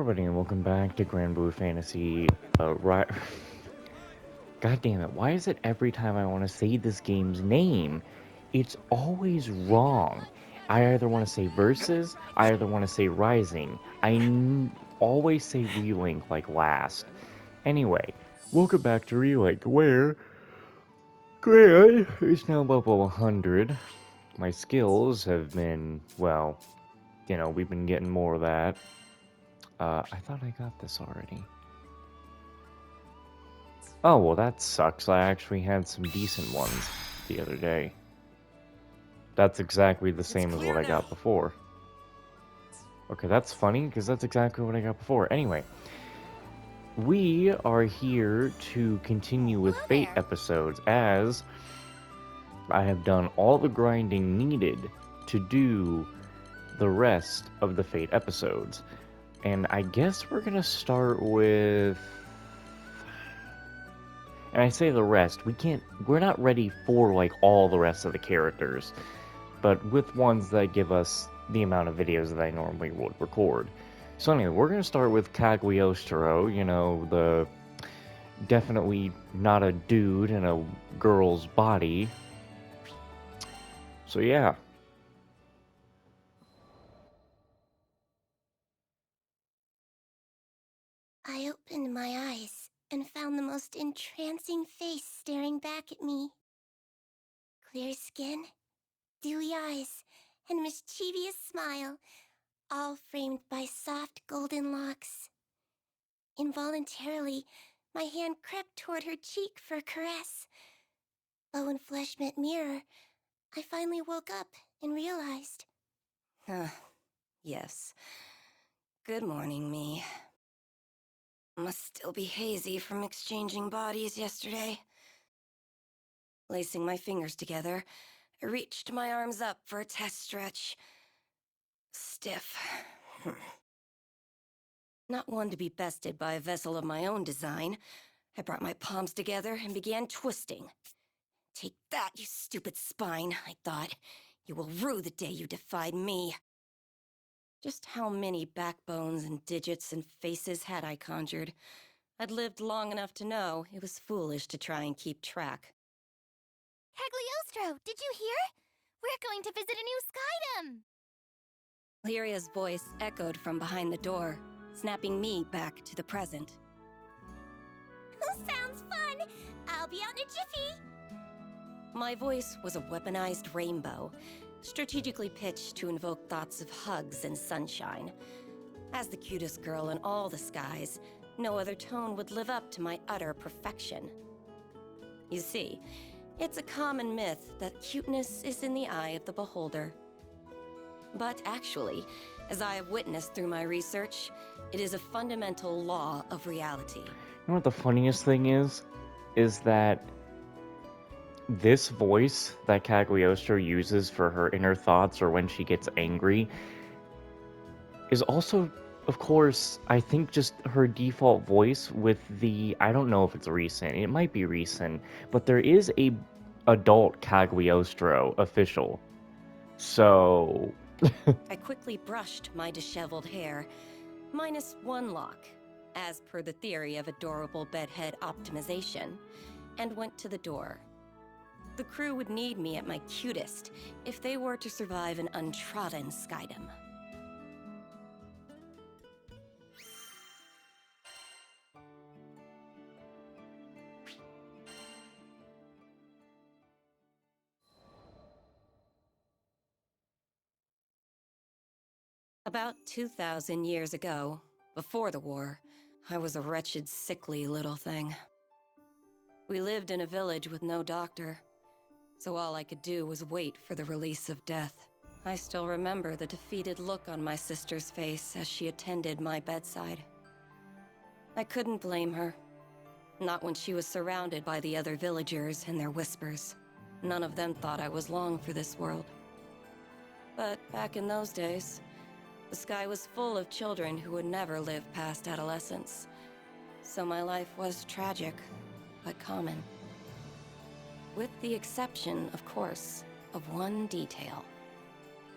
everybody, and welcome back to granblue Fantasy. Right. God damn it! Why is it every time I want to say this game's name, it's always wrong? I either want to say Versus, I either want to say Rising. Always say Relink like last. Anyway, welcome back to Relink, where Gran is now level 100. My skills have been, well, we've been getting more of that. I thought I got this already. Oh, well, that sucks. I actually had some decent ones the other day. That's exactly the same as what I got before. Okay, that's funny, because that's exactly what I got before. Anyway, we are here to continue with Fate episodes, as I have done all the grinding needed to do the rest of the Fate episodes. And I guess we're gonna start with... And I say the rest, we're not ready for, like, all the rest of the characters, but with ones that give us the amount of videos that I normally would record. So anyway, we're gonna start with Cagliostro, the definitely not a dude in a girl's body. So yeah. I opened my eyes and found the most entrancing face staring back at me. Clear skin, dewy eyes, and mischievous smile, all framed by soft golden locks. Involuntarily, my hand crept toward her cheek for a caress. But when flesh met mirror, I finally woke up and realized. Yes. Good morning, me. Must still be hazy from exchanging bodies yesterday. Lacing my fingers together, I reached my arms up for a test stretch. Stiff. Not one to be bested by a vessel of my own design, I brought my palms together and began twisting. Take that, you stupid spine, I thought. You will rue the day you defied me. Just how many backbones and digits and faces had I conjured? I'd lived long enough to know it was foolish to try and keep track. Cagliostro, did you hear? We're going to visit a new skydom! Lyria's voice echoed from behind the door, snapping me back to the present. Sounds fun! I'll be out in a jiffy! My voice was a weaponized rainbow, strategically pitched to invoke thoughts of hugs and sunshine. As the cutest girl in all the skies, no other tone would live up to my utter perfection. You see, it's a common myth that cuteness is in the eye of the beholder. But actually, as I have witnessed through my research, it is a fundamental law of reality. You know what the funniest thing is? Is that this voice that Cagliostro uses for her inner thoughts or when she gets angry is also, of course, I think just her default voice with the, I don't know if it's recent, it might be recent, but there is a adult Cagliostro official. So... I quickly brushed my disheveled hair, minus one lock, as per the theory of adorable bedhead optimization, and went to the door. The crew would need me at my cutest if they were to survive an untrodden skydom. About 2,000 years ago, before the war, I was a wretched, sickly little thing. We lived in a village with no doctor, so all I could do was wait for the release of death. I still remember the defeated look on my sister's face as she attended my bedside. I couldn't blame her. Not when she was surrounded by the other villagers and their whispers. None of them thought I was long for this world. But back in those days, the sky was full of children who would never live past adolescence. So my life was tragic, but common. With the exception, of course, of one detail.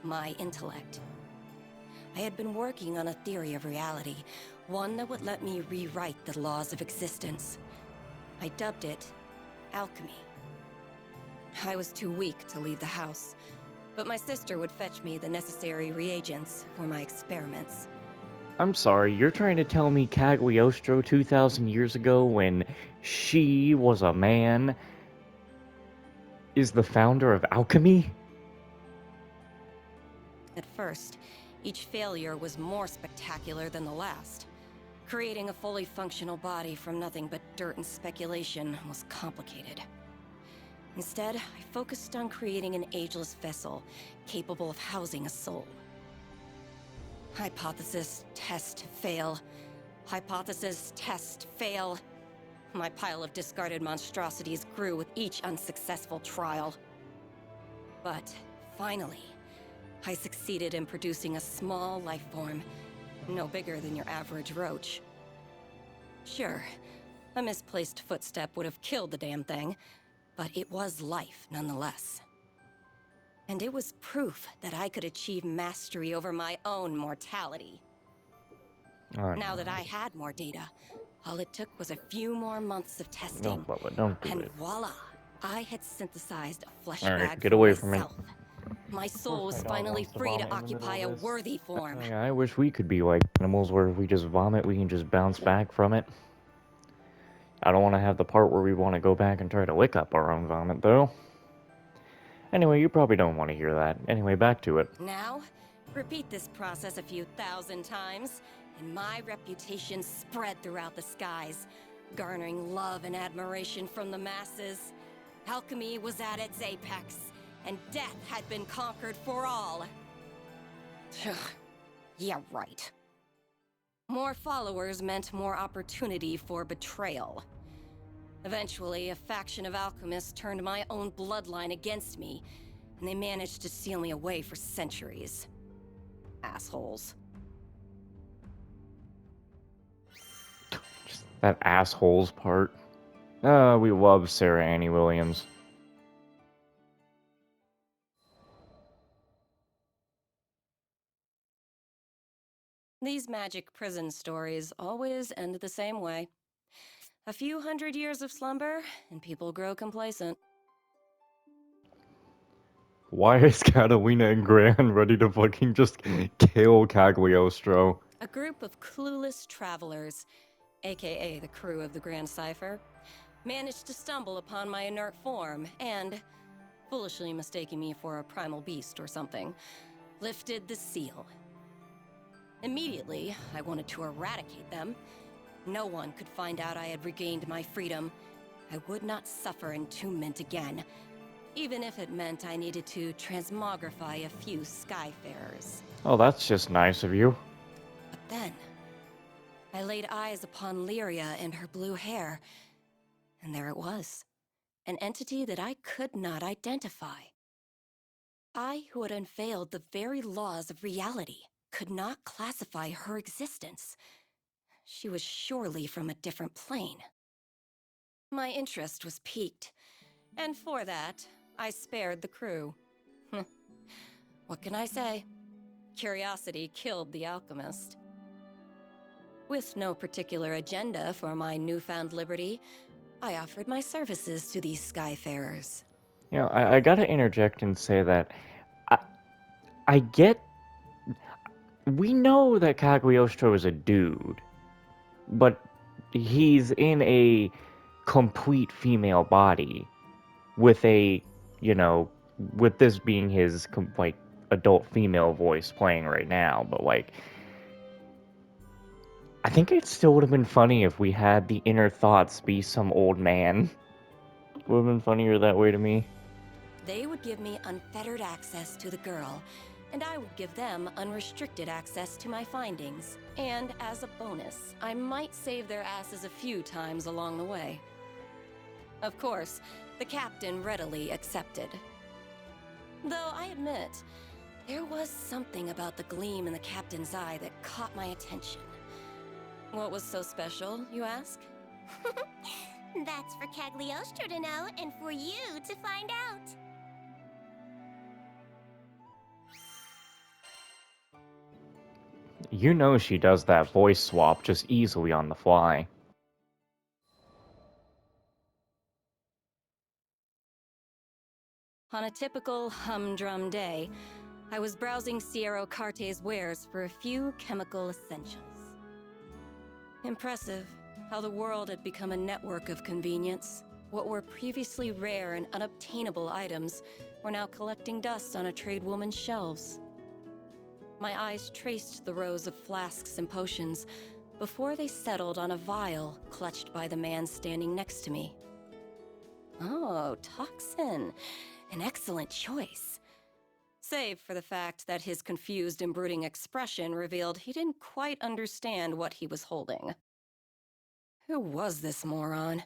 My intellect. I had been working on a theory of reality, one that would let me rewrite the laws of existence. I dubbed it alchemy. I was too weak to leave the house, but my sister would fetch me the necessary reagents for my experiments. I'm sorry, you're trying to tell me Cagliostro 2,000 years ago, when she was a man, is the founder of alchemy? At first, each failure was more spectacular than the last. Creating a fully functional body from nothing but dirt and speculation was complicated. Instead, I focused on creating an ageless vessel capable of housing a soul. Hypothesis, test, fail. Hypothesis, test, fail. My pile of discarded monstrosities grew with each unsuccessful trial. But finally, I succeeded in producing a small life form, no bigger than your average roach. Sure, a misplaced footstep would have killed the damn thing, but it was life nonetheless. And it was proof that I could achieve mastery over my own mortality. Now that I had more data, all it took was a few more months of testing. No, Bubba, don't do And it. voila! I had synthesized a flesh Alright, bag get for away from me. myself. My soul was my dog finally wants to free to vomit in the middle occupy of a this. worthy form. I wish we could be like animals, where if we just vomit, we can just bounce back from it. I don't want to have the part where we want to go back and try to lick up our own vomit, though. Anyway, you probably don't want to hear that. Anyway, back to it. Now, repeat this process a few thousand times, and my reputation spread throughout the skies, garnering love and admiration from the masses. Alchemy was at its apex, and death had been conquered for all. Yeah, right. More followers meant more opportunity for betrayal. Eventually, a faction of alchemists turned my own bloodline against me, and they managed to seal me away for centuries. Assholes. Just that assholes part. We love Sarah Annie Williams. These magic prison stories always end the same way. A few hundred years of slumber, and people grow complacent. Why is Catalina and Gran ready to fucking just kill Cagliostro? A group of clueless travelers, aka the crew of the Grand Cipher, managed to stumble upon my inert form and, foolishly mistaking me for a primal beast or something, lifted the seal. Immediately, I wanted to eradicate them. No one could find out I had regained my freedom. I would not suffer entombment again, even if it meant I needed to transmogrify a few Skyfarers. Oh, that's just nice of you. But then, I laid eyes upon Lyria and her blue hair, and there it was, an entity that I could not identify. I, who had unveiled the very laws of reality, could not classify her existence. She was surely from a different plane. My interest was piqued, and for that, I spared the crew. What can I say? Curiosity killed the alchemist. With no particular agenda for my newfound liberty, I offered my services to these Skyfarers. You know, I gotta interject and say that I get. We know that Cagliostro is a dude, but he's in a complete female body with a, with this being his like adult female voice playing right now. But like, I think it still would have been funny if we had the inner thoughts be some old man. Would have been funnier that way to me. They would give me unfettered access to the girl, and I would give them unrestricted access to my findings. And as a bonus, I might save their asses a few times along the way. Of course, the captain readily accepted. Though I admit, there was something about the gleam in the captain's eye that caught my attention. What was so special, you ask? That's for Cagliostro to know and for you to find out. You know she does that voice swap just easily on the fly. On a typical humdrum day, I was browsing Sierra Carte's wares for a few chemical essentials. Impressive how the world had become a network of convenience. What were previously rare and unobtainable items were now collecting dust on a tradewoman's shelves. My eyes traced the rows of flasks and potions before they settled on a vial clutched by the man standing next to me. Oh, toxin. An excellent choice. Save for the fact that his confused and brooding expression revealed he didn't quite understand what he was holding. Who was this moron?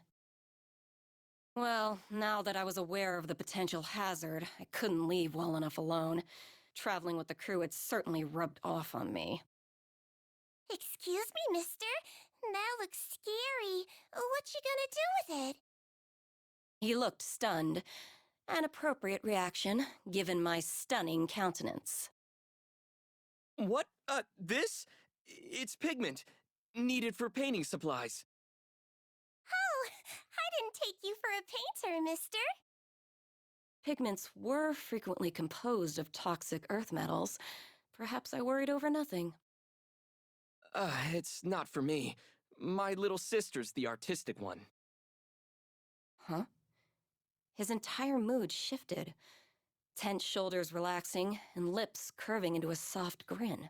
Well, now that I was aware of the potential hazard, I couldn't leave well enough alone. Traveling with the crew had certainly rubbed off on me. Excuse me, mister? That looks scary. What you gonna do with it? He looked stunned, an appropriate reaction, given my stunning countenance. What? This? It's pigment. Needed for painting supplies. Oh, I didn't take you for a painter, mister. Pigments were frequently composed of toxic earth metals. Perhaps I worried over nothing. It's not for me. My little sister's the artistic one. Huh? His entire mood shifted, tense shoulders relaxing and lips curving into a soft grin.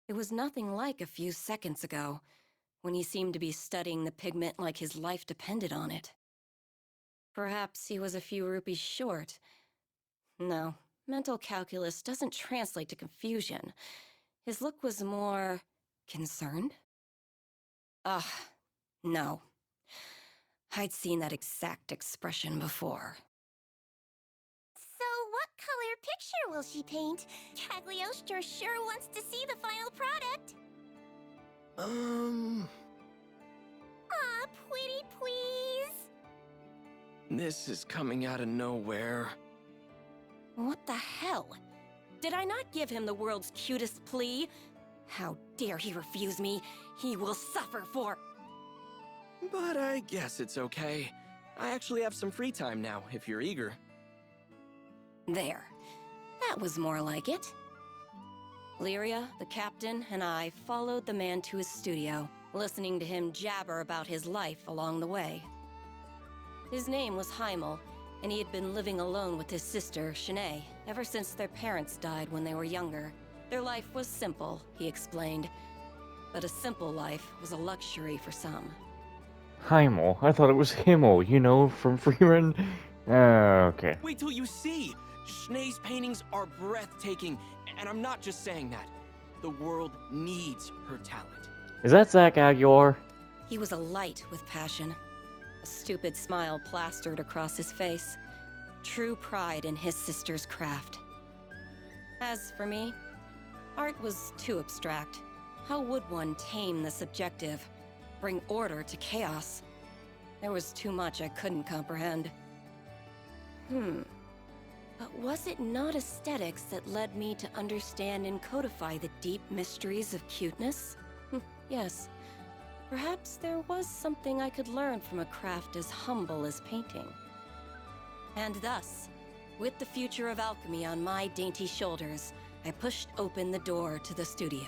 It was nothing like a few seconds ago, when he seemed to be studying the pigment like his life depended on it. Perhaps he was a few rupees short. No, mental calculus doesn't translate to confusion. His look was more concerned? Ugh, no. I'd seen that exact expression before. So what color picture will she paint? Cagliostro sure wants to see the final product. Aw, pretty please. This is coming out of nowhere. What the hell? Did I not give him the world's cutest plea? How dare he refuse me? He will suffer for... But I guess it's okay. I actually have some free time now, if you're eager. There. That was more like it. Lyria, the captain, and I followed the man to his studio, listening to him jabber about his life along the way. His name was Heimel, and he had been living alone with his sister, Shanae, ever since their parents died when they were younger. Their life was simple, he explained. But a simple life was a luxury for some. Heimel. I thought it was Himmel, you know, from Freeman. Okay. Wait till you see! Schnee's paintings are breathtaking, and I'm not just saying that. The world needs her talent. Is that Zach Aguilar? He was alight with passion. A stupid smile plastered across his face. True pride in his sister's craft. As for me, art was too abstract. How would one tame the subjective? Bring order to chaos? There was too much I couldn't comprehend. But was it not aesthetics that led me to understand and codify the deep mysteries of cuteness? Yes. Perhaps there was something I could learn from a craft as humble as painting. And thus, with the future of alchemy on my dainty shoulders, I pushed open the door to the studio.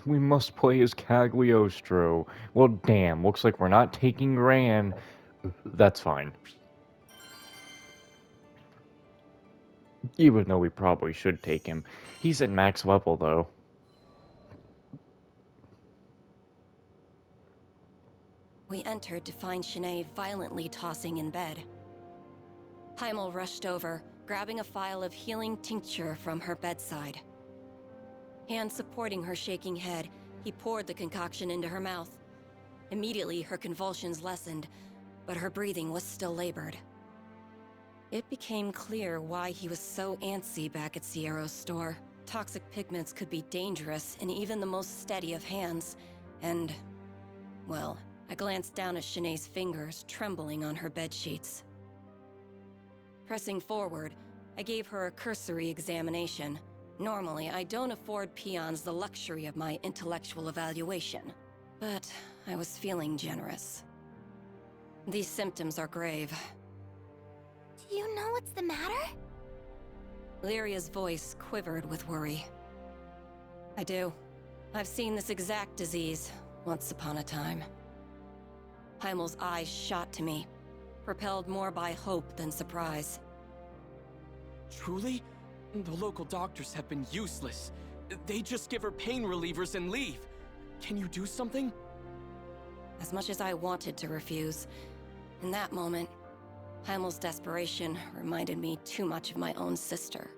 We must play as Cagliostro. Well, damn, looks like we're not taking Gran. That's fine. Even though we probably should take him. He's at max level, though. We entered to find Shanae violently tossing in bed. Heimel rushed over, grabbing a phial of healing tincture from her bedside. Hand supporting her shaking head, he poured the concoction into her mouth. Immediately, her convulsions lessened, but her breathing was still labored. It became clear why he was so antsy back at Sierra's store. Toxic pigments could be dangerous in even the most steady of hands, and, well, I glanced down at Shanae's fingers, trembling on her bedsheets. Pressing forward, I gave her a cursory examination. Normally, I don't afford peons the luxury of my intellectual evaluation, but I was feeling generous. These symptoms are grave. Do you know what's the matter? Lyria's voice quivered with worry. I do. I've seen this exact disease once upon a time. Heimel's eyes shot to me, propelled more by hope than surprise. Truly? The local doctors have been useless. They just give her pain relievers and leave. Can you do something? As much as I wanted to refuse, in that moment, Heimel's desperation reminded me too much of my own sister.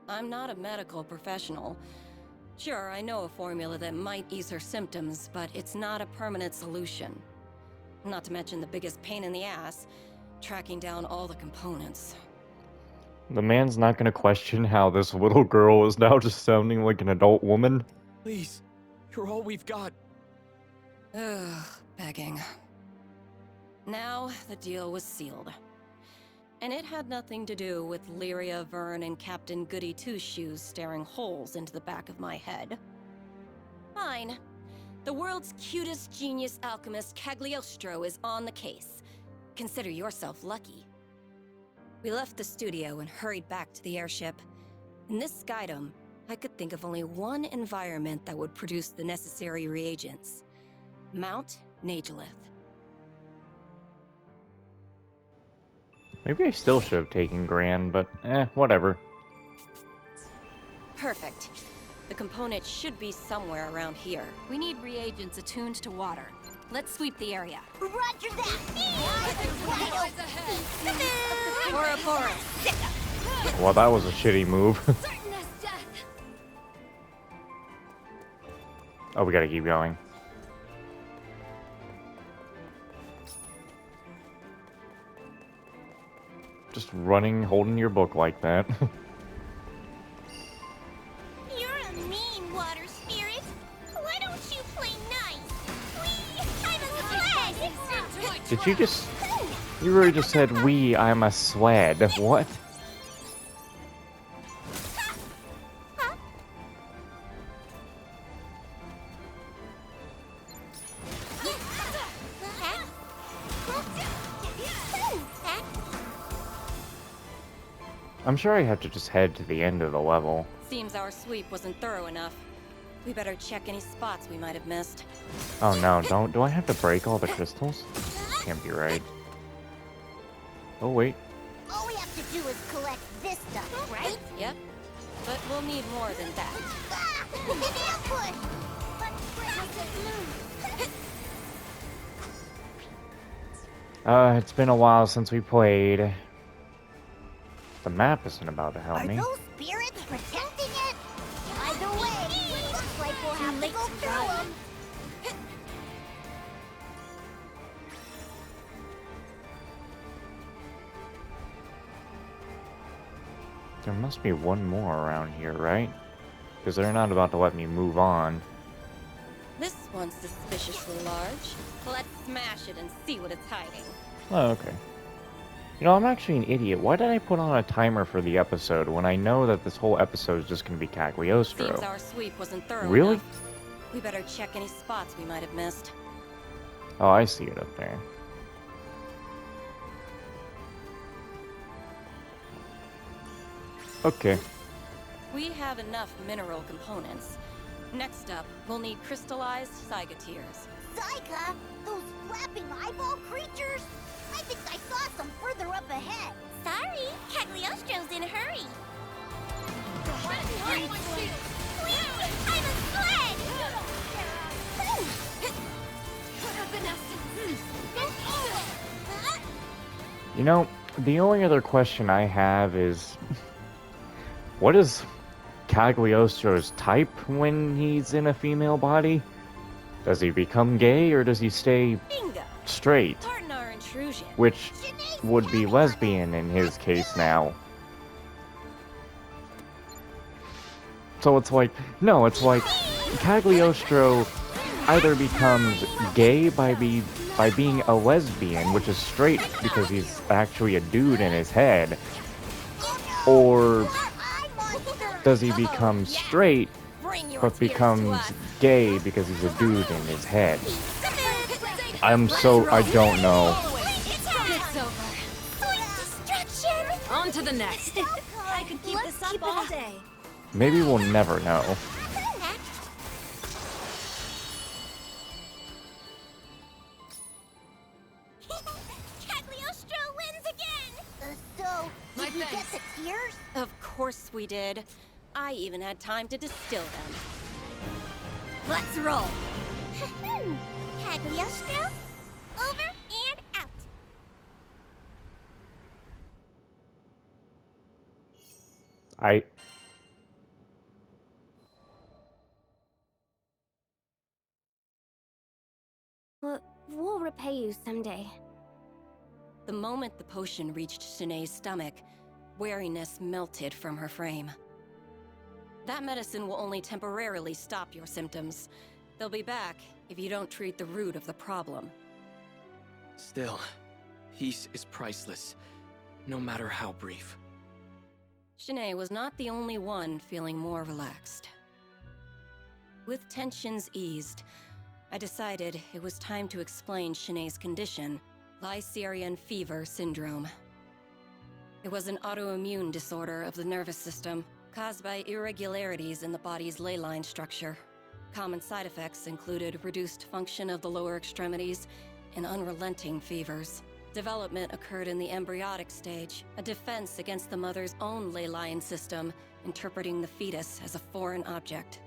I'm not a medical professional. Sure, I know a formula that might ease her symptoms, but it's not a permanent solution. Not to mention the biggest pain in the ass, tracking down all the components. The man's not gonna question how this little girl is now just sounding like an adult woman. Please, you're all we've got. Ugh, begging. Now, the deal was sealed. And it had nothing to do with Lyria, Vern, and Captain Goody Two-Shoes staring holes into the back of my head. Fine. The world's cutest genius alchemist Cagliostro is on the case. Consider yourself lucky. We left the studio and hurried back to the airship. In this skydome, I could think of only one environment that would produce the necessary reagents. Mount Nagelith. Maybe I still should have taken Gran, but whatever. Perfect. The component should be somewhere around here. We need reagents attuned to water. Let's sweep the area. Roger that! Ouroboros. Well, that was a shitty move. Certain as death. Oh, we gotta keep going. Just running, holding your book like that. You're a mean water spirit. Why don't you play nice? I'm a sled! Did you just... You really just said, I'm a swed. What? I'm sure I have to just head to the end of the level. Seems our sweep wasn't thorough enough. We better check any spots we might have missed. Oh no, do I have to break all the crystals? Can't be right. Oh wait. All we have to do is collect this stuff, right? Yep. But we'll need more than that. It's been a while since we played. The map isn't about to help me. Are those spirits protecting it? Either way, looks like we'll have to go through them. There must be one more around here, right? Because they're not about to let me move on. This one's suspiciously large. Let's smash it and see what it's hiding. Oh, okay. You know, I'm actually an idiot. Why did I put on a timer for the episode when I know that this whole episode is just going to be Cagliostro? Seems our sweep wasn't thorough Really? enough. We better check any spots we might have missed. Oh, I see it up there. Okay. We have enough mineral components. Next up, we'll need crystallized cygoteers. Zyka? Those flapping eyeball creatures? I think I saw some further up ahead. Sorry, Cagliostro's in a hurry. Please, I'm a sled! You know, the only other question I have is... What is Cagliostro's type when he's in a female body? Does he become gay or does he stay Bingo! straight? Pardon our intrusion. Which would be lesbian in his case now. So it's like, no, it's like Cagliostro either becomes gay by being a lesbian, which is straight because he's actually a dude in his head, or does he become straight but becomes gay because he's a dude in his head? I don't know. It's over. Sweet destruction! On to the next. I could keep this up all day. Maybe we'll never know. Cagliostro wins again! So, My did you get thanks. the tears? Of course we did. I even had time to distill them. Let's roll. Cagliostro, over and out. I We'll repay you someday. The moment the potion reached Shanae's stomach, wariness melted from her frame. That medicine will only temporarily stop your symptoms. They'll be back if you don't treat the root of the problem. Still, peace is priceless, no matter how brief. Shanae was not the only one feeling more relaxed. With tensions eased, I decided it was time to explain Shanae's condition, Lycerian fever syndrome. It was an autoimmune disorder of the nervous system, caused by irregularities in the body's ley line structure. Common side effects included reduced function of the lower extremities and unrelenting fevers. Development occurred in the embryonic stage, a defense against the mother's own ley line system, interpreting the fetus as a foreign object.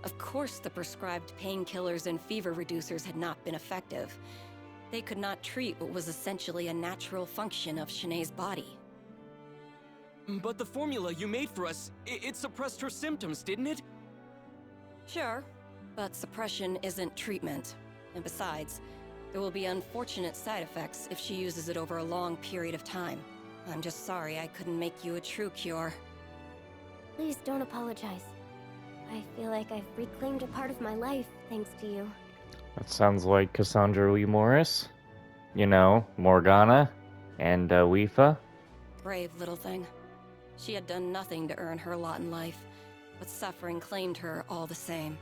Of course, the prescribed painkillers and fever reducers had not been effective. They could not treat what was essentially a natural function of Shanae's body. But the formula you made for us, it suppressed her symptoms, didn't it? Sure, but suppression isn't treatment. And besides, there will be unfortunate side effects if she uses it over a long period of time. I'm just sorry I couldn't make you a true cure. Please don't apologize. I feel like I've reclaimed a part of my life thanks to you. That sounds like Cassandra Lee Morris. You know, Morgana and Weefa. Brave little thing. She had done nothing to earn her lot in life, but suffering claimed her all the same.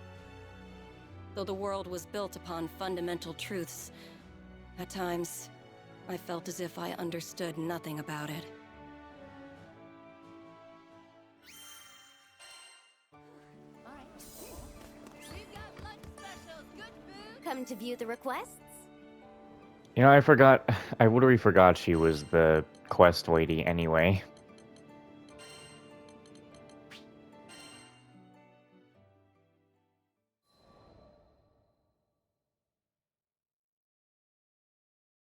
Though the world was built upon fundamental truths, at times, I felt as if I understood nothing about it. Come to view the requests? You know, I literally forgot she was the quest lady anyway.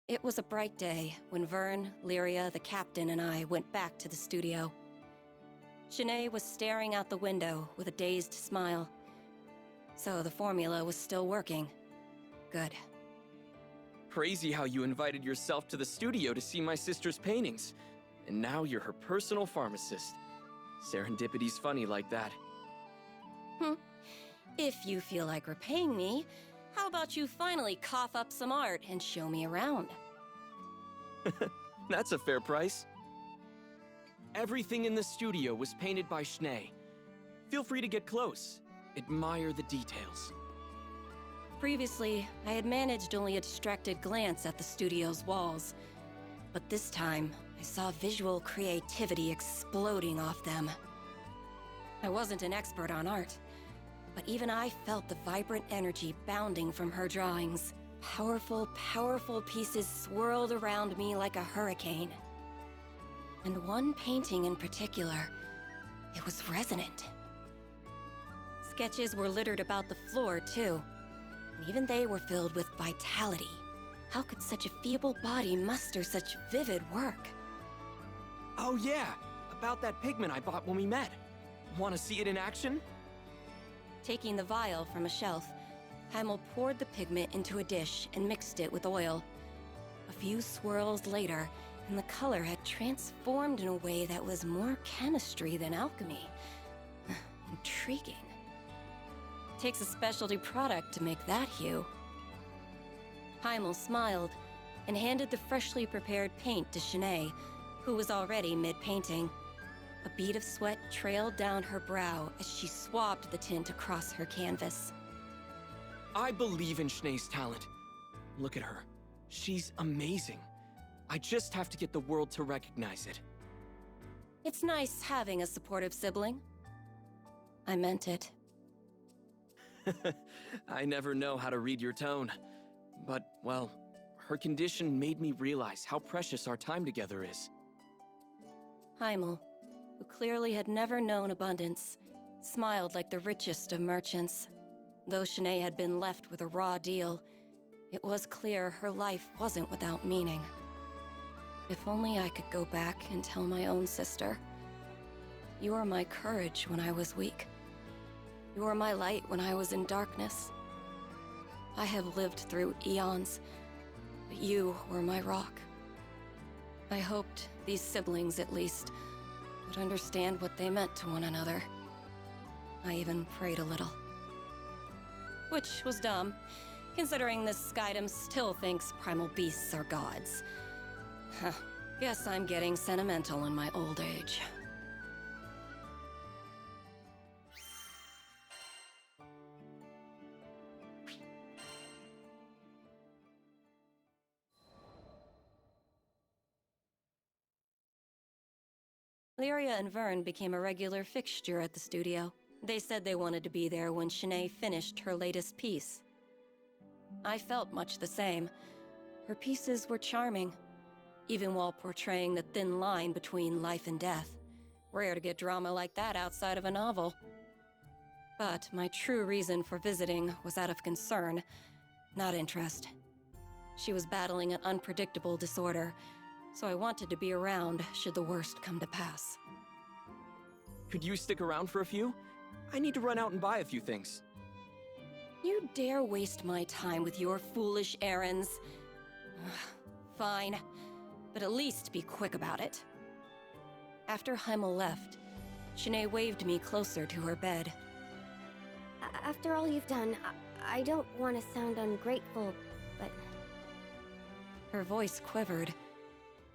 It was a bright day when Vern, Lyria, the captain, and I went back to the studio. Shanae was staring out the window with a dazed smile. So the formula was still working. Good. Crazy how you invited yourself to the studio to see my sister's paintings. And now you're her personal pharmacist. Serendipity's funny like that. If you feel like repaying me, how about you finally cough up some art and show me around? That's a fair price. Everything in the studio was painted by Shanae. Feel free to get close. Admire the details. Previously, I had managed only a distracted glance at the studio's walls. But this time, I saw visual creativity exploding off them. I wasn't an expert on art, but even I felt the vibrant energy bounding from her drawings. Powerful, powerful pieces swirled around me like a hurricane. And one painting in particular, it was resonant. Sketches were littered about the floor, too. And even they were filled with vitality. How could such a feeble body muster such vivid work? Oh yeah, about that pigment I bought when we met. Want to see it in action? Taking the vial from a shelf, Heimel poured the pigment into a dish and mixed it with oil. A few swirls later, and the color had transformed in a way that was more chemistry than alchemy. Intriguing. Takes a specialty product to make that hue. Heimel smiled and handed the freshly prepared paint to Shanae, who was already mid-painting. A bead of sweat trailed down her brow as she swabbed the tint across her canvas. I believe in Shanae's talent. Look at her. She's amazing. I just have to get the world to recognize it. It's nice having a supportive sibling. I meant it. I never know how to read your tone. But, well, her condition made me realize how precious our time together is. Heimel, who clearly had never known abundance, smiled like the richest of merchants. Though Shanae had been left with a raw deal, it was clear her life wasn't without meaning. If only I could go back and tell my own sister. You were my courage when I was weak. You were my light when I was in darkness. I have lived through eons, but you were my rock. I hoped these siblings, at least, would understand what they meant to one another. I even prayed a little. Which was dumb, considering this Skydom still thinks primal beasts are gods. Huh. Guess I'm getting sentimental in my old age. Lyria and Vern became a regular fixture at the studio. They said they wanted to be there when Shanae finished her latest piece. I felt much the same. Her pieces were charming, even while portraying the thin line between life and death. Rare to get drama like that outside of a novel. But my true reason for visiting was out of concern, not interest. She was battling an unpredictable disorder, so I wanted to be around should the worst come to pass. Could you stick around for a few? I need to run out and buy a few things. You dare waste my time with your foolish errands? Ugh, fine, but at least be quick about it. After Heimel left, Shanae waved me closer to her bed. After all you've done, I don't want to sound ungrateful, but... Her voice quivered.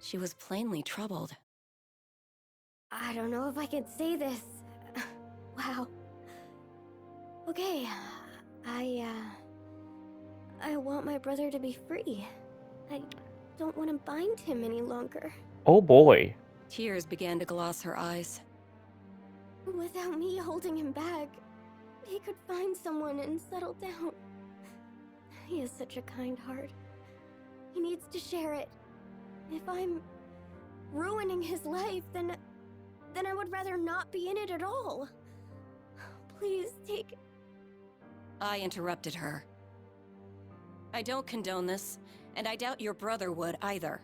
She was plainly troubled. I don't know if I can say this. Wow. Okay, I want my brother to be free. I don't want to bind him any longer. Oh boy. Tears began to gloss her eyes. Without me holding him back, he could find someone and settle down. He has such a kind heart. He needs to share it. If I'm ruining his life, then I would rather not be in it at all. Please take... I interrupted her. I don't condone this, and I doubt your brother would either.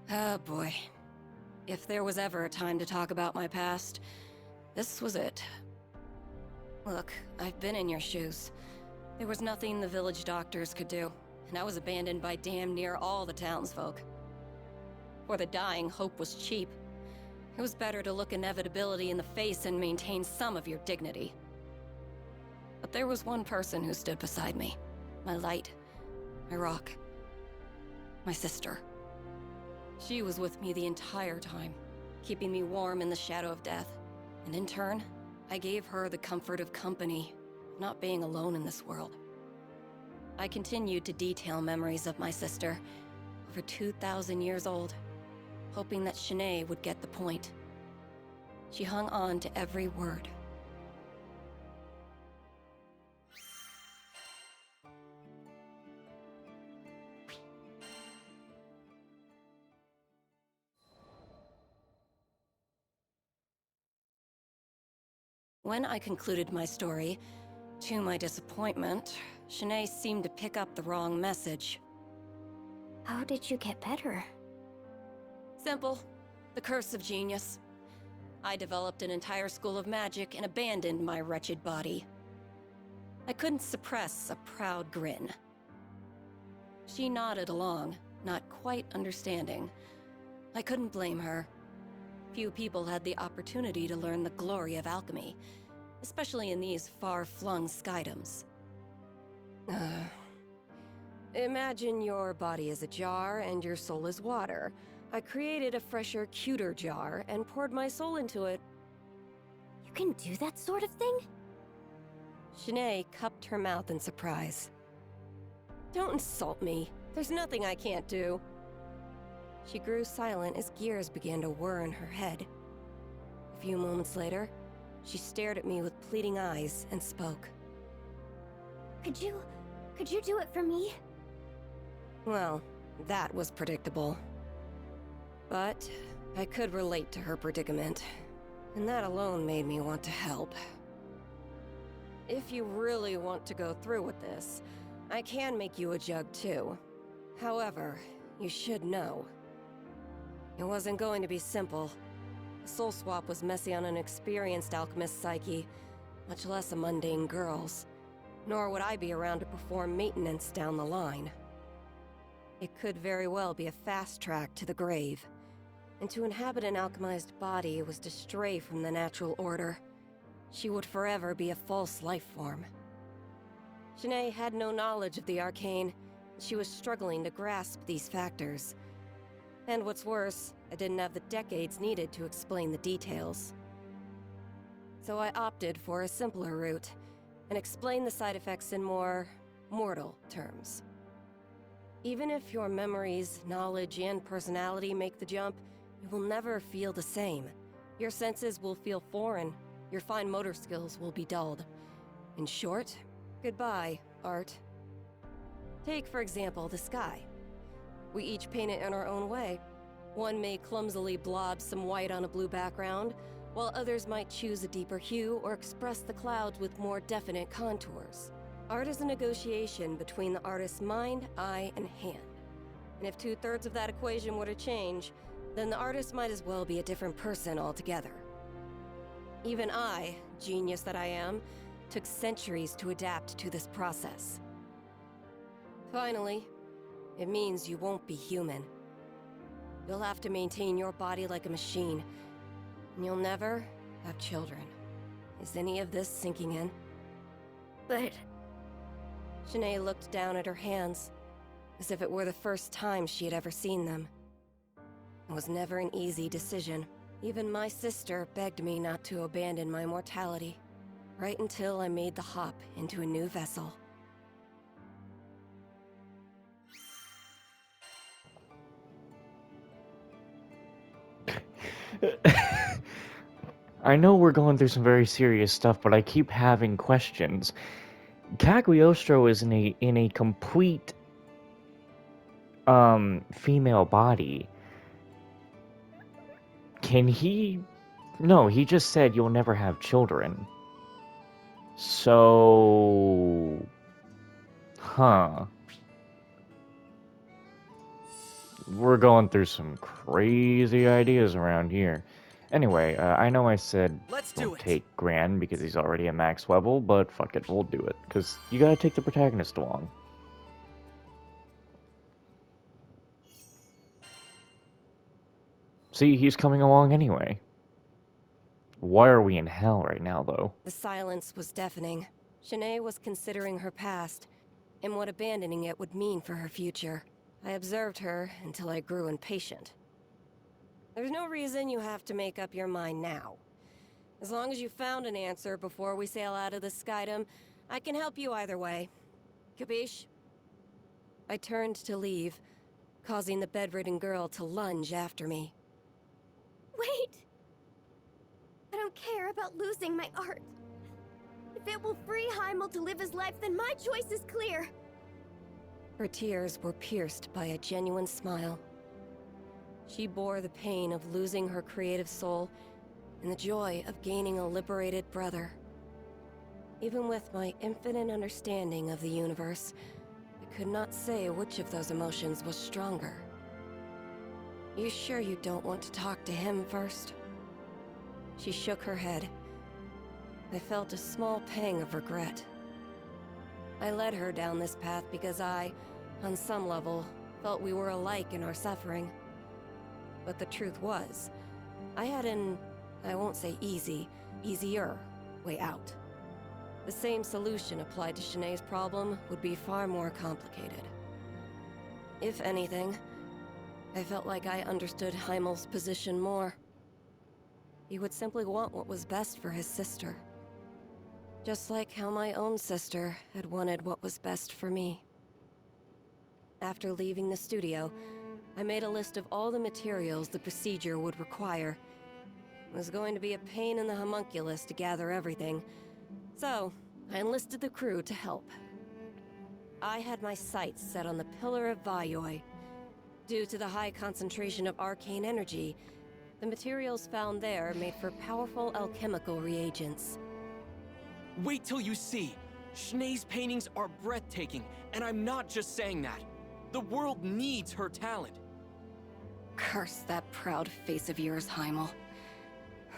Oh boy. If there was ever a time to talk about my past, this was it. Look, I've been in your shoes. There was nothing the village doctors could do, and I was abandoned by damn near all the townsfolk. For the dying, hope was cheap. It was better to look inevitability in the face and maintain some of your dignity. But there was one person who stood beside me. My light. My rock. My sister. She was with me the entire time, keeping me warm in the shadow of death. And in turn, I gave her the comfort of company, not being alone in this world. I continued to detail memories of my sister, over 2,000 years old, hoping that Shanae would get the point. She hung on to every word. When I concluded my story, to my disappointment, Shanae seemed to pick up the wrong message. How did you get better? Simple. The curse of genius. I developed an entire school of magic and abandoned my wretched body. I couldn't suppress a proud grin. She nodded along, not quite understanding. I couldn't blame her. Few people had the opportunity to learn the glory of alchemy, especially in these far-flung skydoms. Imagine your body is a jar and your soul is water. I created a fresher, cuter jar and poured my soul into it. You can do that sort of thing? Shanae cupped her mouth in surprise. Don't insult me. There's nothing I can't do. She grew silent as gears began to whir in her head. A few moments later, she stared at me with pleading eyes and spoke. Could you do it for me? Well, that was predictable. But I could relate to her predicament, and that alone made me want to help. If you really want to go through with this, I can make you a jug too. However, you should know, it wasn't going to be simple. A soul swap was messy on an experienced alchemist's psyche, much less a mundane girl's. Nor would I be around to perform maintenance down the line. It could very well be a fast track to the grave. And to inhabit an alchemized body was to stray from the natural order. She would forever be a false life form. Shanae had no knowledge of the arcane. She was struggling to grasp these factors. And what's worse, I didn't have the decades needed to explain the details. So I opted for a simpler route, and explained the side effects in more mortal terms. Even if your memories, knowledge, and personality make the jump, you will never feel the same. Your senses will feel foreign. Your fine motor skills will be dulled. In short, goodbye, art. Take, for example, the sky. We each paint it in our own way. One may clumsily blob some white on a blue background, while others might choose a deeper hue or express the clouds with more definite contours. Art is a negotiation between the artist's mind, eye, and hand. And if 2/3 of that equation were to change, then the artist might as well be a different person altogether. Even I, genius that I am, took centuries to adapt to this process. Finally, it means you won't be human. You'll have to maintain your body like a machine, and you'll never have children. Is any of this sinking in? But Shanae looked down at her hands, as if it were the first time she had ever seen them. It was never an easy decision. Even my sister begged me not to abandon my mortality, right until I made the hop into a new vessel. I know we're going through some very serious stuff, but I keep having questions. Cagliostro is in a complete female body. Can he? No, he just said you'll never have children. So, we're going through some crazy ideas around here. Anyway, I know I said Let's do don't it. take Gran because he's already at max level, but fuck it, we'll do it. Because you gotta take the protagonist along. See, he's coming along anyway. Why are we in hell right now, though? The silence was deafening. Shanae was considering her past, and what abandoning it would mean for her future. I observed her until I grew impatient. There's no reason you have to make up your mind now. As long as you found an answer before we sail out of the skydom, I can help you either way. Capiche? I turned to leave, causing the bedridden girl to lunge after me. wait! I don't care about losing my art. If it will free Heimel to live his life, then my choice is clear. Her tears were pierced by a genuine smile. She bore the pain of losing her creative soul and the joy of gaining a liberated brother. Even with my infinite understanding of the universe, I could not say which of those emotions was stronger. You sure you don't want to talk to him first? She shook her head. I felt a small pang of regret. I led her down this path because I, on some level, felt we were alike in our suffering. But the truth was, I had an, I won't say easier way out. The same solution applied to Shanae's problem would be far more complicated. If anything, I felt like I understood Heimel's position more. He would simply want what was best for his sister. Just like how my own sister had wanted what was best for me. After leaving the studio, I made a list of all the materials the procedure would require. It was going to be a pain in the homunculus to gather everything, so I enlisted the crew to help. I had my sights set on the Pillar of Vayoi. Due to the high concentration of arcane energy, the materials found there made for powerful alchemical reagents. Wait till you see! Shanae's paintings are breathtaking, and I'm not just saying that. The world needs her talent. Curse that proud face of yours, Heimel.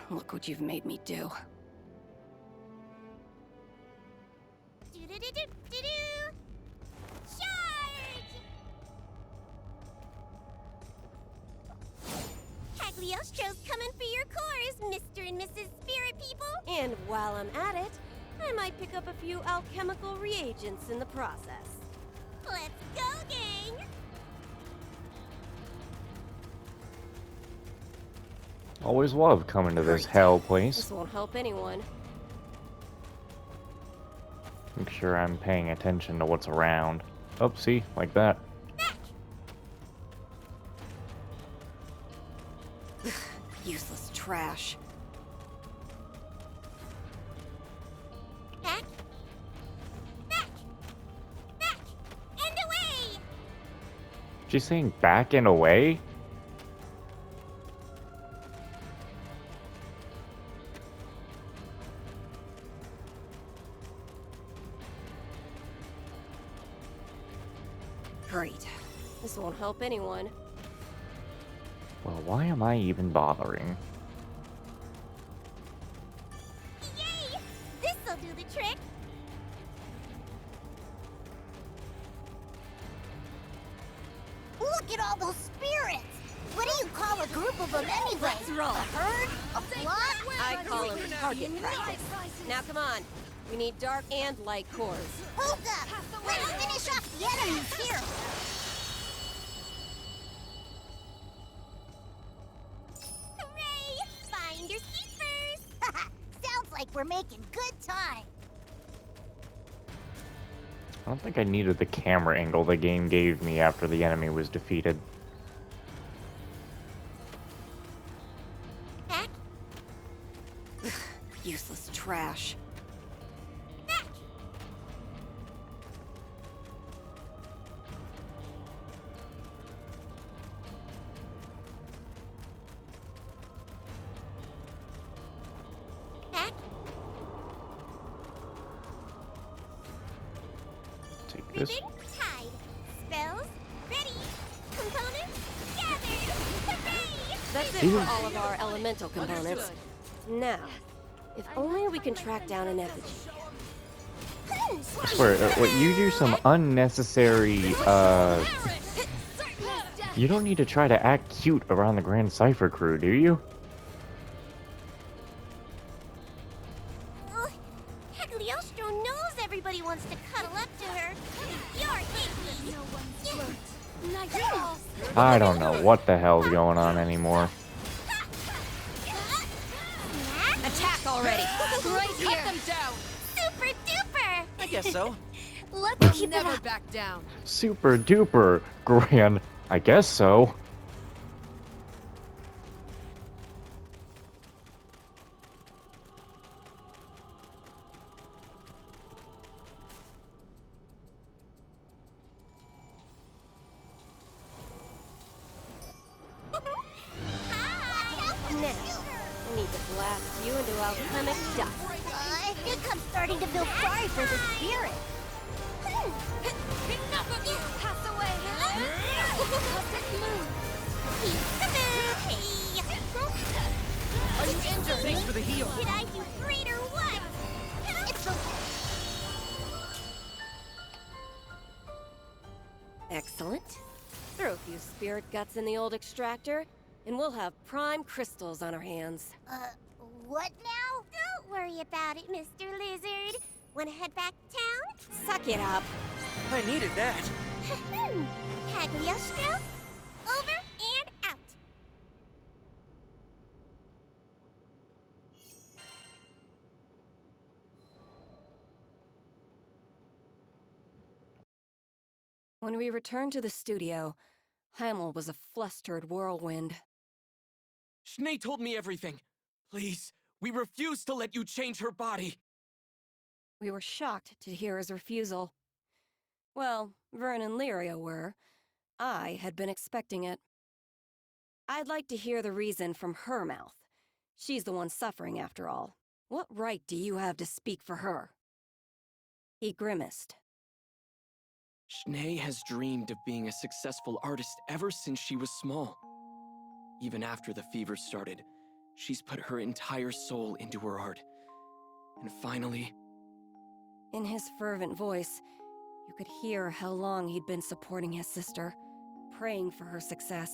Look what you've made me do. Do-do-do-do-do-do! Charge! Cagliostro's coming for your cores, Mr. and Mrs. Spirit People! And while I'm at it, I might pick up a few alchemical reagents in the process. Let's go, gang! Always love coming to this Great. hell This place. won't help anyone. Make sure I'm paying attention to what's around. Oh, see? Like that. Useless trash. Back! Back! Back! And away! She's saying back and away? Great. This won't help anyone. Well, why am I even bothering? Yay! This'll do the trick! Look at all those spirits! What do you call a group of them anyway? Let's roll. A herd? A flock? I call them target practice. Now come on. We need dark and light cores. Hold up! Let's finish off the enemies here! Hooray! Find your keepers! Sounds like we're making good time. I don't think I needed the camera angle the game gave me after the enemy was defeated. Back! Useless trash. Back! Back! Take this. Ribbon tied. Spells ready. Components gathered. Hooray! That's it for all of our elemental components. Now, if only we can track down an effigy. I swear, what, you do some unnecessary, You don't need to try to act cute around the Grand Cipher crew, do you? Cagliostro knows everybody wants to cuddle up to her. You're icky. I don't know what the hell's going on anymore. Attack already! Right here. Cut them down. Super duper. I guess so. Let's keep it Never up. back down. Super duper grand. I guess so. Now, I need to blast you into alchemic dust. I think I'm starting to feel sorry for the spirit. Enough of you. Pass away. Are you injured? Thanks for the heal. Did I do great or what? It's a... Excellent. Throw a few spirit guts in the old extractor, and we'll have prime crystals on our hands. What now? worry about it, Mr. Lizard. Wanna head back to town? Suck it up. I needed that. Cagliostro, over and out. When we returned to the studio, Heimel was a flustered whirlwind. Schnee told me everything. Please, we refuse to let you change her body. We were shocked to hear his refusal. Well, Vern and Lyria were. I had been expecting it. I'd like to hear the reason from her mouth. She's the one suffering, after all. What right do you have to speak for her? He grimaced. Schnee has dreamed of being a successful artist ever since she was small. Even after the fever started, she's put her entire soul into her art. And finally... In his fervent voice, you could hear how long he'd been supporting his sister, praying for her success.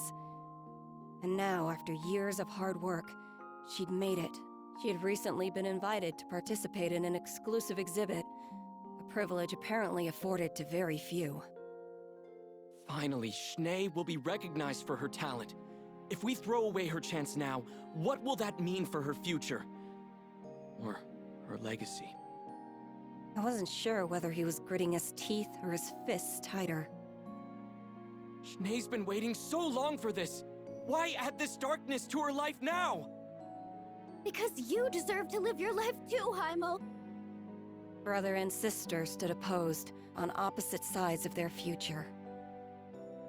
And now, after years of hard work, she'd made it. She had recently been invited to participate in an exclusive exhibit, a privilege apparently afforded to very few. Finally, Schnee will be recognized for her talent. If we throw away her chance now, what will that mean for her future? Or her legacy? I wasn't sure whether he was gritting his teeth or his fists tighter. Schnee's been waiting so long for this! Why add this darkness to her life now? Because you deserve to live your life too, Heimel. Brother and sister stood opposed, on opposite sides of their future.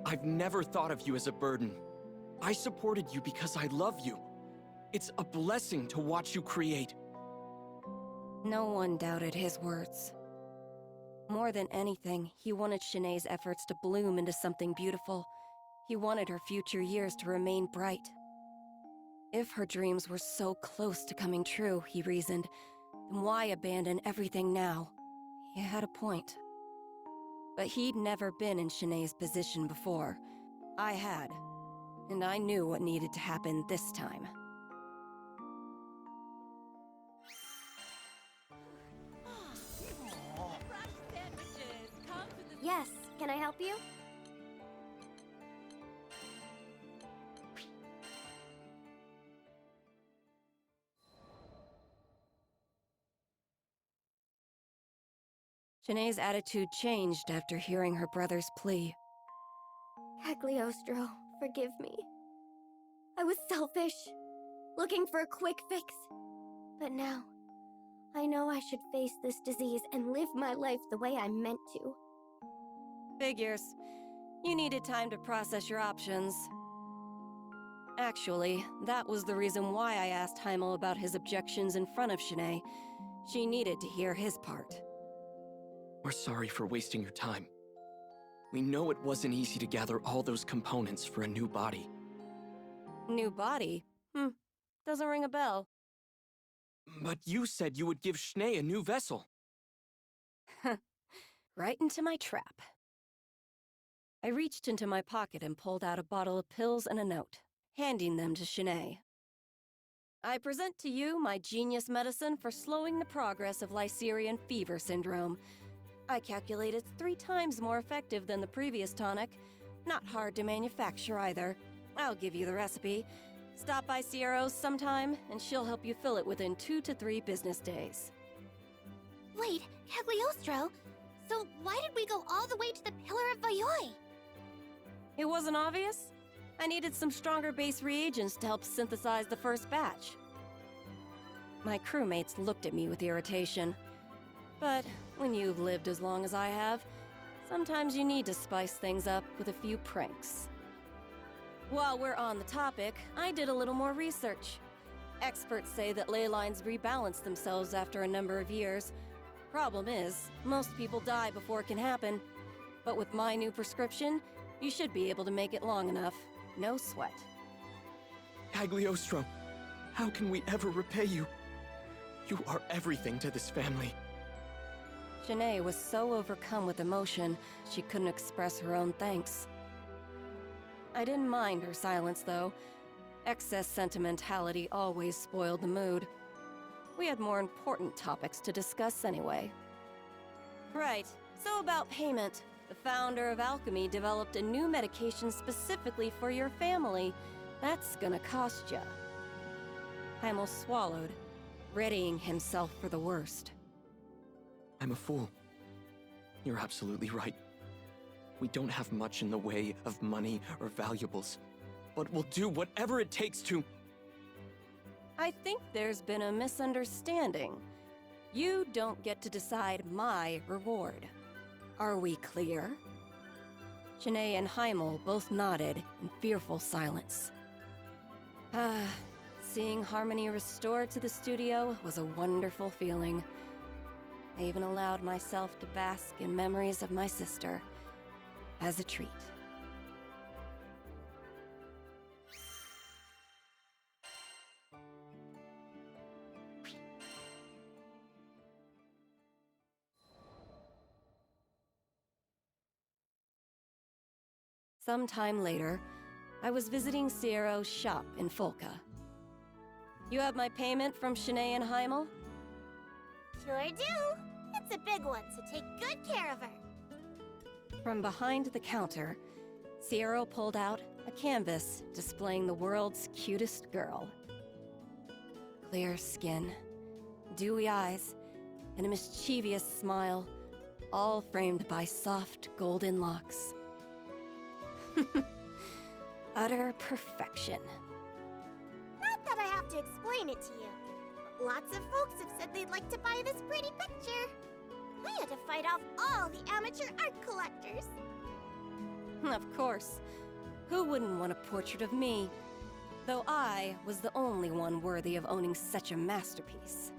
I've never thought of you as a burden. I supported you because I love you. It's a blessing to watch you create. No one doubted his words. More than anything, he wanted Shanae's efforts to bloom into something beautiful. He wanted her future years to remain bright. If her dreams were so close to coming true, he reasoned, then why abandon everything now? He had a point. But he'd never been in Shanae's position before. I had. And I knew what needed to happen this time. Yes, can I help you? Shanae's attitude changed after hearing her brother's plea. Cagliostro, forgive me. I was selfish, looking for a quick fix. But now, I know I should face this disease and live my life the way I meant to. Figures. You needed time to process your options. Actually, that was the reason why I asked Heimel about his objections in front of Shanae. She needed to hear his part. We're sorry for wasting your time. We know it wasn't easy to gather all those components for a new body. New body? Doesn't ring a bell. But you said you would give Schnee a new vessel. Right into my trap. I reached into my pocket and pulled out a bottle of pills and a note, handing them to Shanae. I present to you my genius medicine for slowing the progress of Lycerian fever syndrome. I calculate it's 3 times more effective than the previous tonic. Not hard to manufacture either. I'll give you the recipe. Stop by Sierra's sometime, and she'll help you fill it within 2 to 3 business days. Wait, Cagliostro? So why did we go all the way to the Pillar of Vayoi? It wasn't obvious? I needed some stronger base reagents to help synthesize the first batch. My crewmates looked at me with irritation. But when you've lived as long as I have, sometimes you need to spice things up with a few pranks. While we're on the topic, I did a little more research. Experts say that ley lines rebalance themselves after a number of years. Problem is, most people die before it can happen. But with my new prescription, you should be able to make it long enough. No sweat. Cagliostro, how can we ever repay you? You are everything to this family. Shanae was so overcome with emotion, she couldn't express her own thanks. I didn't mind her silence, though. Excess sentimentality always spoiled the mood. We had more important topics to discuss anyway. Right, so about payment. The founder of Alchemy developed a new medication specifically for your family. That's gonna cost ya. Heimel swallowed, readying himself for the worst. I'm a fool. You're absolutely right. We don't have much in the way of money or valuables, but we'll do whatever it takes to... I think there's been a misunderstanding. You don't get to decide my reward. Are we clear? Shanae and Heimel both nodded in fearful silence. Seeing harmony restored to the studio was a wonderful feeling. I even allowed myself to bask in memories of my sister as a treat. Sometime later, I was visiting Ciero's shop in Folca. You have my payment from Shanae and Heimel? Sure do. It's a big one, so take good care of her. From behind the counter, Ciero pulled out a canvas displaying the world's cutest girl. Clear skin, dewy eyes, and a mischievous smile, all framed by soft golden locks. Utter perfection. Not that I have to explain it to you. Lots of folks have said they'd like to buy this pretty picture. I had to fight off all the amateur art collectors. Of course. Who wouldn't want a portrait of me? Though I was the only one worthy of owning such a masterpiece.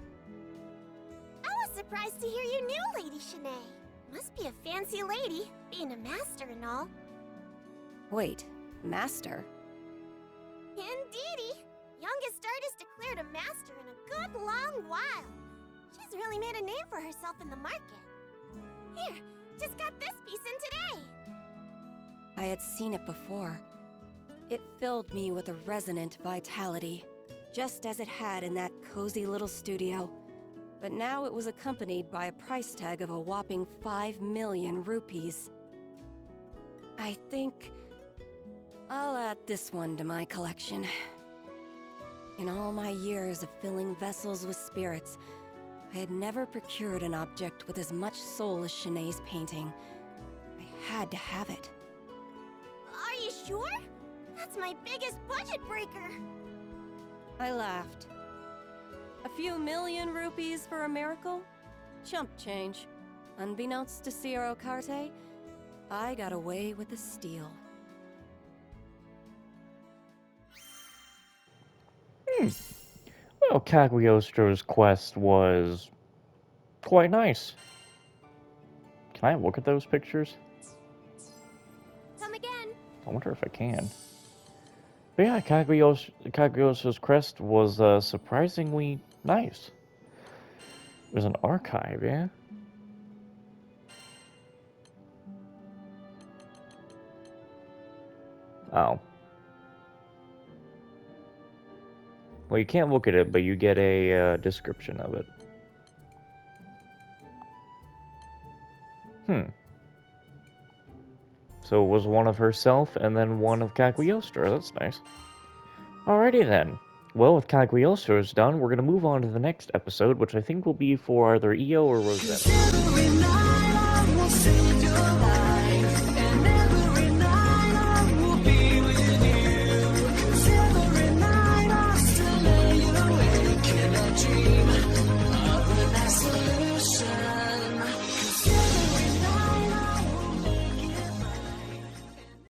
I was surprised to hear you knew Lady Shanae. Must be a fancy lady, being a master and all. Wait, master? Indeedy. Youngest artist declared a master in a good long while. She's really made a name for herself in the market. Here, just got this piece in today. I had seen it before. It filled me with a resonant vitality, just as it had in that cozy little studio. But now it was accompanied by a price tag of a whopping 5 million rupees. I think I'll add this one to my collection. In all my years of filling vessels with spirits, I had never procured an object with as much soul as Shanae's painting. I had to have it. Are you sure? That's my biggest budget breaker. I laughed. A few million rupees for a miracle? Chump change. Unbeknownst to Ciero Carte, I got away with the steal. Well, Cagliostro's quest was quite nice. Can I look at those pictures? Come again. I wonder if I can. But yeah, Cagliostro's quest was surprisingly nice. It was an archive, yeah? Oh. Well, you can't look at it, but you get a description of it. So it was one of herself and then one of Cagliostro. That's nice. Alrighty then. Well, with Cagliostro's done, we're going to move on to the next episode, which I think will be for either EO or Rosetta.